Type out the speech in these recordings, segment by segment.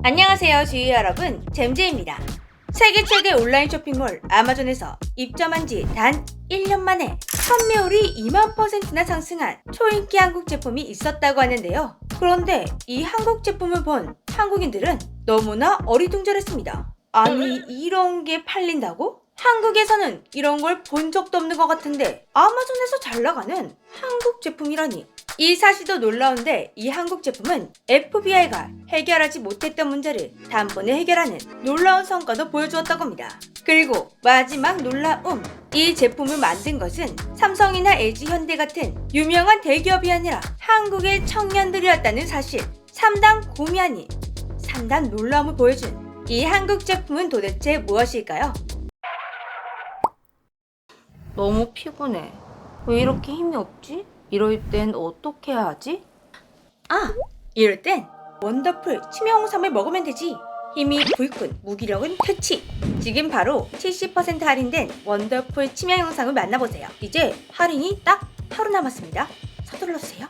안녕하세요 주위 여러분, 잼제입니다. 세계 최대 온라인 쇼핑몰 아마존에서 입점한 지 단 1년 만에 판매율이 2만%나 상승한 초인기 한국 제품이 있었다고 하는데요. 그런데 이 한국 제품을 본 한국인들은 너무나 어리둥절했습니다. 아니, 이런 게 팔린다고? 한국에서는 이런 걸 본 적도 없는 것 같은데 아마존에서 잘 나가는 한국 제품이라니. 이 사실도 놀라운데 이 한국 제품은 FBI가 해결하지 못했던 문제를 단번에 해결하는 놀라운 성과도 보여주었다고 합니다. 그리고 마지막 놀라움! 이 제품을 만든 것은 삼성이나 LG, 현대 같은 유명한 대기업이 아니라 한국의 청년들이었다는 사실. 3단 구매 아닌 3단 놀라움을 보여준 이 한국 제품은 도대체 무엇일까요? 너무 피곤해. 왜 이렇게 힘이 없지? 이럴 땐 어떻게 해야 하지? 이럴 땐 원더풀 치명홍삼을 먹으면 되지. 힘이 불끈, 무기력은 퇴치. 지금 바로 70% 할인된 원더풀 치명홍삼을 만나보세요. 이제 할인이 딱 하루 남았습니다. 서둘러주세요.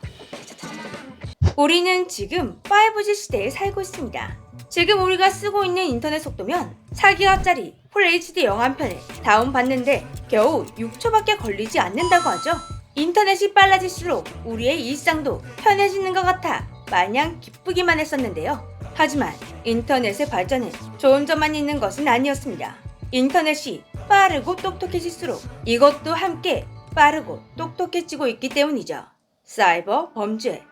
우리는 지금 5G 시대에 살고 있습니다. 지금 우리가 쓰고 있는 인터넷 속도면 4기가짜리 풀 HD 영화편을 다운받는데 겨우 6초밖에 걸리지 않는다고 하죠. 인터넷이 빨라질수록 우리의 일상도 편해지는 것 같아 마냥 기쁘기만 했었는데요. 하지만 인터넷의 발전은 좋은 점만 있는 것은 아니었습니다. 인터넷이 빠르고 똑똑해질수록 이것도 함께 빠르고 똑똑해지고 있기 때문이죠. 사이버 범죄.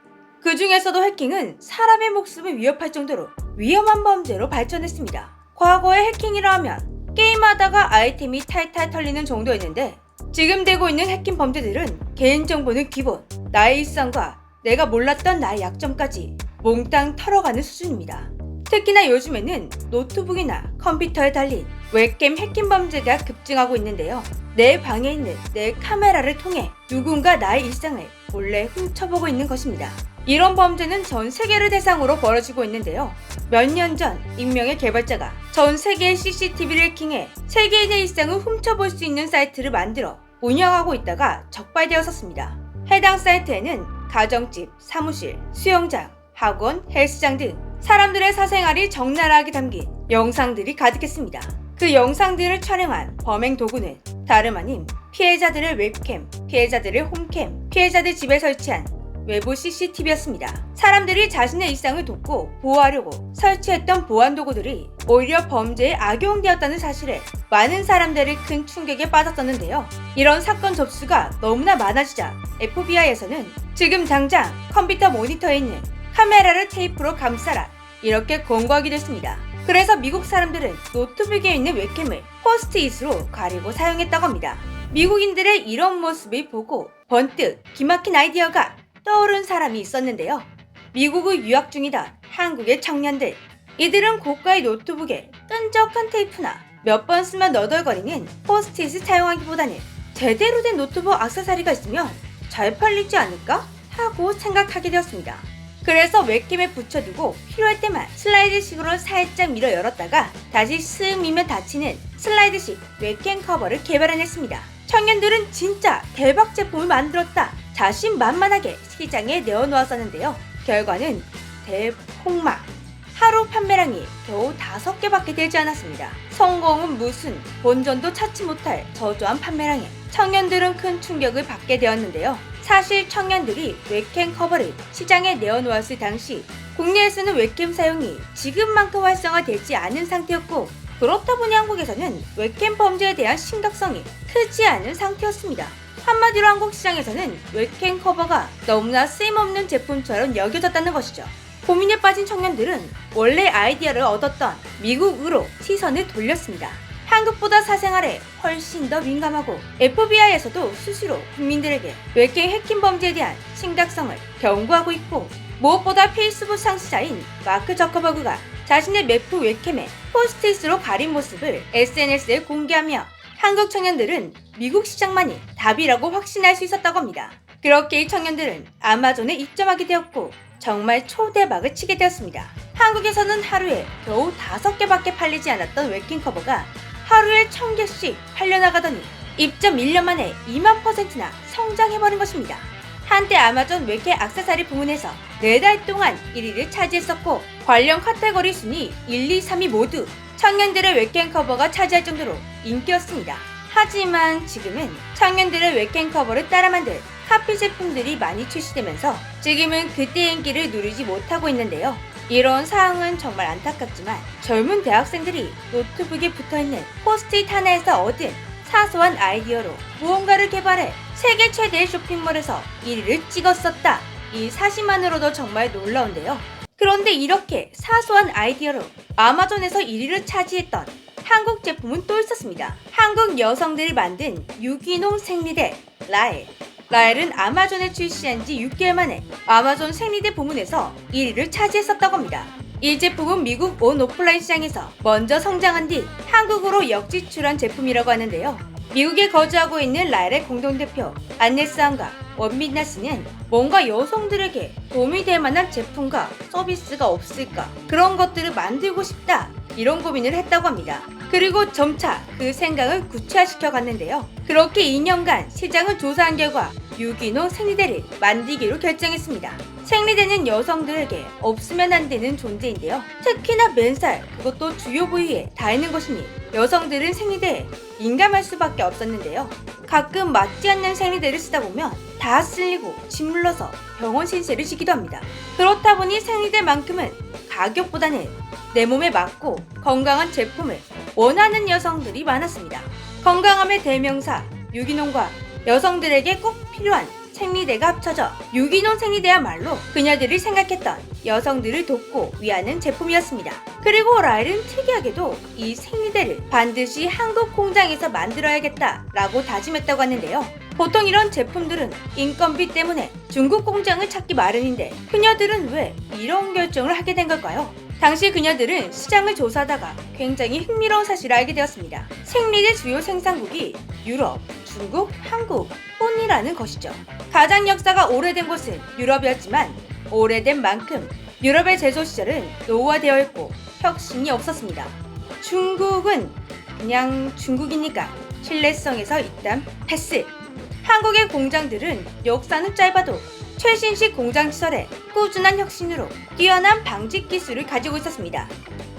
그 중에서도 해킹은 사람의 목숨을 위협할 정도로 위험한 범죄로 발전했습니다. 과거에 해킹이라 하면 게임하다가 아이템이 탈탈 털리는 정도였는데 지금 되고 있는 해킹 범죄들은 개인정보는 기본, 나의 일상과 내가 몰랐던 나의 약점까지 몽땅 털어가는 수준입니다. 특히나 요즘에는 노트북이나 컴퓨터에 달린 웹캠 해킹 범죄가 급증하고 있는데요. 내 방에 있는 내 카메라를 통해 누군가 나의 일상을 몰래 훔쳐보고 있는 것입니다. 이런 범죄는 전 세계를 대상으로 벌어지고 있는데요. 몇 년 전 익명의 개발자가 전 세계의 CCTV를 해킹해 세계인의 일상을 훔쳐볼 수 있는 사이트를 만들어 운영하고 있다가 적발되었었습니다. 해당 사이트에는 가정집, 사무실, 수영장, 학원, 헬스장 등 사람들의 사생활이 적나라하게 담긴 영상들이 가득했습니다. 그 영상들을 촬영한 범행 도구는 다름 아닌 피해자들의 웹캠, 피해자들의 홈캠, 피해자들 집에 설치한 외부 CCTV였습니다. 사람들이 자신의 일상을 돕고 보호하려고 설치했던 보안 도구들이 오히려 범죄에 악용되었다는 사실에 많은 사람들이 큰 충격에 빠졌었는데요. 이런 사건 접수가 너무나 많아지자 FBI에서는 지금 당장 컴퓨터 모니터에 있는 카메라를 테이프로 감싸라, 이렇게 권고하기도 했습니다. 그래서 미국 사람들은 노트북에 있는 웹캠을 포스트잇으로 가리고 사용했다고 합니다. 미국인들의 이런 모습을 보고 번뜩 기막힌 아이디어가 떠오른 사람이 있었는데요. 미국을 유학 중이던 한국의 청년들. 이들은 고가의 노트북에 끈적한 테이프나 몇 번 쓰면 너덜거리는 포스트잇을 사용하기보다는 제대로 된 노트북 액세서리가 있으면 잘 팔리지 않을까 하고 생각하게 되었습니다. 그래서 웹캠에 붙여두고 필요할 때만 슬라이드식으로 살짝 밀어 열었다가 다시 슥 밀면 닫히는 슬라이드식 웹캠 커버를 개발해냈습니다. 청년들은 진짜 대박 제품을 만들었다 자신만만하게 시장에 내어놓았었는데요. 결과는 대폭락. 하루 판매량이 겨우 5개밖에 되지 않았습니다. 성공은 무슨 본전도 찾지 못할 저조한 판매량에 청년들은 큰 충격을 받게 되었는데요. 사실 청년들이 웹캠 커버를 시장에 내어놓았을 당시 국내에서는 웹캠 사용이 지금만큼 활성화되지 않은 상태였고, 그렇다 보니 한국에서는 웹캠 범죄에 대한 심각성이 크지 않은 상태였습니다. 한마디로 한국 시장에서는 웹캠 커버가 너무나 쓸모없는 제품처럼 여겨졌다는 것이죠. 고민에 빠진 청년들은 원래 아이디어를 얻었던 미국으로 시선을 돌렸습니다. 한국보다 사생활에 훨씬 더 민감하고 FBI에서도 수시로 국민들에게 웹캠 해킹 범죄에 대한 심각성을 경고하고 있고, 무엇보다 페이스북 창시자인 마크 저커버그가 자신의 매프 웹캠에 포스트잇으로 가린 모습을 SNS에 공개하며 한국 청년들은 미국 시장만이 답이라고 확신할 수 있었다고 합니다. 그렇게 이 청년들은 아마존에 입점하게 되었고 정말 초대박을 치게 되었습니다. 한국에서는 하루에 겨우 5개밖에 팔리지 않았던 웹캠 커버가 하루에 1000개씩 팔려나가더니 입점 1년 만에 2만%나 성장해버린 것입니다. 한때 아마존 웹캠 액세서리 부문에서 4달 동안 1위를 차지했었고 관련 카테고리 순위 1, 2, 3위 모두 청년들의 웹캠 커버가 차지할 정도로 인기였습니다. 하지만 지금은 청년들의 웹캠 커버를 따라 만들 카피 제품들이 많이 출시되면서 지금은 그때의 인기를 누리지 못하고 있는데요. 이런 상황은 정말 안타깝지만 젊은 대학생들이 노트북에 붙어있는 포스트잇 하나에서 얻은 사소한 아이디어로 무언가를 개발해 세계 최대의 쇼핑몰에서 1위를 찍었었다. 이 사실만으로도 정말 놀라운데요. 그런데 이렇게 사소한 아이디어로 아마존에서 1위를 차지했던 한국 제품은 또 있었습니다. 한국 여성들이 만든 유기농 생리대 라엘. 라엘은 아마존에 출시한 지 6개월 만에 아마존 생리대 부문에서 1위를 차지했었다고 합니다. 이 제품은 미국 온 오프라인 시장에서 먼저 성장한 뒤 한국으로 역지출한 제품이라고 하는데요. 미국에 거주하고 있는 라엘의 공동대표 안네스함과 원민나 씨는 뭔가 여성들에게 도움이 될 만한 제품과 서비스가 없을까, 그런 것들을 만들고 싶다, 이런 고민을 했다고 합니다. 그리고 점차 그 생각을 구체화시켜 갔는데요. 그렇게 2년간 시장을 조사한 결과 유기농 생리대를 만들기로 결정했습니다. 생리대는 여성들에게 없으면 안 되는 존재인데요. 특히나 맨살, 그것도 주요 부위에 닿는 것이니 여성들은 생리대에 민감할 수밖에 없었는데요. 가끔 맞지 않는 생리대를 쓰다 보면 다 쓸리고 짓물러서 병원 신세를 지기도 합니다. 그렇다 보니 생리대만큼은 가격보다는 내 몸에 맞고 건강한 제품을 원하는 여성들이 많았습니다. 건강함의 대명사 유기농과 여성들에게 꼭 필요한 생리대가 합쳐져 유기농 생리대야말로 그녀들이 생각했던 여성들을 돕고 위하는 제품이었습니다. 그리고 라엘은 특이하게도 이 생리대를 반드시 한국 공장에서 만들어야겠다라고 다짐했다고 하는데요. 보통 이런 제품들은 인건비 때문에 중국 공장을 찾기 마련인데 그녀들은 왜 이런 결정을 하게 된 걸까요? 당시 그녀들은 시장을 조사하다가 굉장히 흥미로운 사실을 알게 되었습니다. 생리대 주요 생산국이 유럽, 중국, 한국 뿐이라는 것이죠. 가장 역사가 오래된 곳은 유럽이었지만 오래된 만큼 유럽의 제조 시절은 노후화되어 있고 혁신이 없었습니다. 중국은 그냥 중국이니까 신뢰성에서 일단 패스. 한국의 공장들은 역사는 짧아도 최신식 공장시설에 꾸준한 혁신으로 뛰어난 방직 기술을 가지고 있었습니다.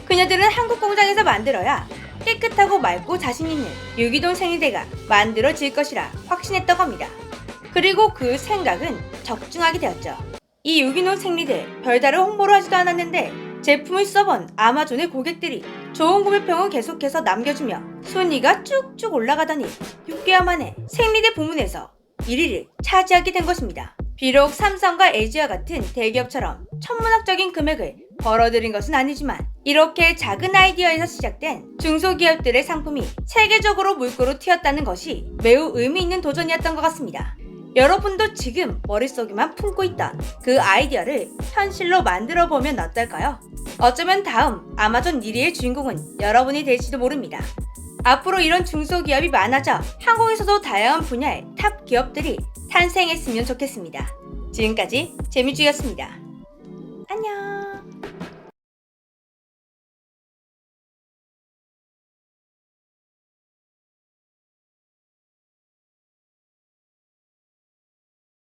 그녀들은 한국 공장에서 만들어야 깨끗하고 맑고 자신 있는 유기농 생리대가 만들어질 것이라 확신했다고 합니다. 그리고 그 생각은 적중하게 되었죠. 이 유기농 생리대 별다른 홍보를 하지도 않았는데 제품을 써본 아마존의 고객들이 좋은 구매평을 계속해서 남겨주며 순위가 쭉쭉 올라가더니 6개월 만에 생리대 부문에서 1위를 차지하게 된 것입니다. 비록 삼성과 LG와 같은 대기업처럼 천문학적인 금액을 벌어들인 것은 아니지만 이렇게 작은 아이디어에서 시작된 중소기업들의 상품이 세계적으로 물꼬로 튀었다는 것이 매우 의미 있는 도전이었던 것 같습니다. 여러분도 지금 머릿속에만 품고 있던 그 아이디어를 현실로 만들어 보면 어떨까요? 어쩌면 다음 아마존 1위의 주인공은 여러분이 될지도 모릅니다. 앞으로 이런 중소기업이 많아져 한국에서도 다양한 분야의 탑 기업들이 탄생했으면 좋겠습니다. 지금까지 재미주였습니다. 안녕.